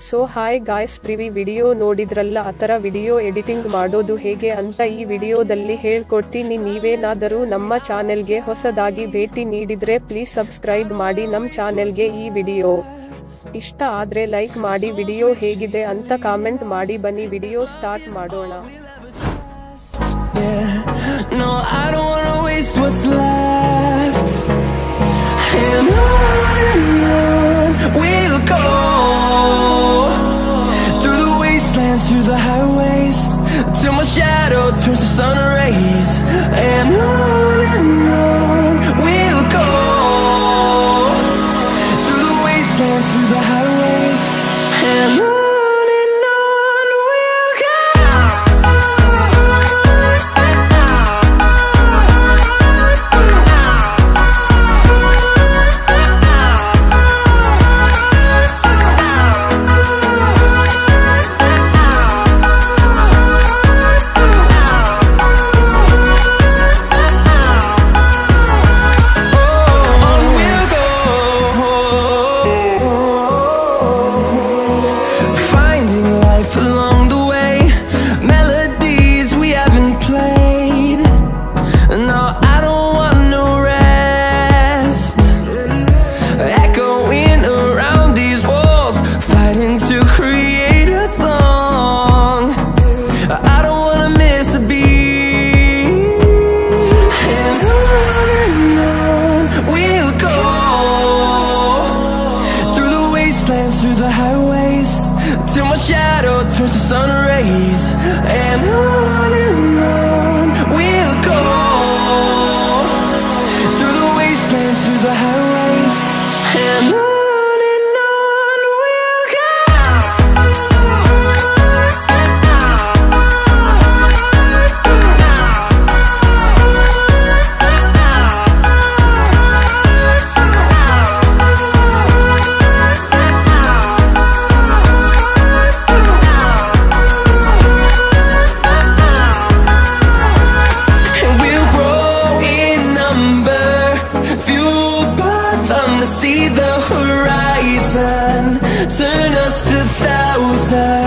So hi guys, previous video ನೋಡಿದ್ರಲ್ಲ, ಆತರ video editing ಮಾಡೋದು ಹೇಗೆ ಅಂತ ಈ ವಿಡಿಯೋದಲ್ಲಿ ಹೇಳ್ಕೊಡ್ತೀನಿ. ನೀವೇನಾದರೂ ನಮ್ಮ ಚಾನೆಲ್ಗೆ ಹೊಸದಾಗಿ ಭೇಟಿ ನೀಡಿದ್ರೆ ಪ್ಲೀಸ್ ಸಬ್ಸ್ಕ್ರೈಬ್ ಮಾಡಿ ನಮ್ಮ ಚಾನೆಲ್ಗೆ. ಈ ವಿಡಿಯೋ ಇಷ್ಟ ಆದ್ರೆ ಲೈಕ್ ಮಾಡಿ, ವಿಡಿಯೋ ಹೇಗಿದೆ ಅಂತ ಕಾಮೆಂಟ್ ಮಾಡಿ. ಬನ್ನಿ ವಿಡಿಯೋ ಸ್ಟಾರ್ಟ್ ಮಾಡೋಣ. No, I don't wanna waste what's left, and on we'll go, through the wastelands, through the highways, till my shadow turns to sun rays, and on we'll go, through the wastelands, through the highways, and on. Through the highways, till my shadow turns to sun rays, and on we'll go, through the wastelands, through the highways, and on we'll go. See the horizon, turn us to thousands.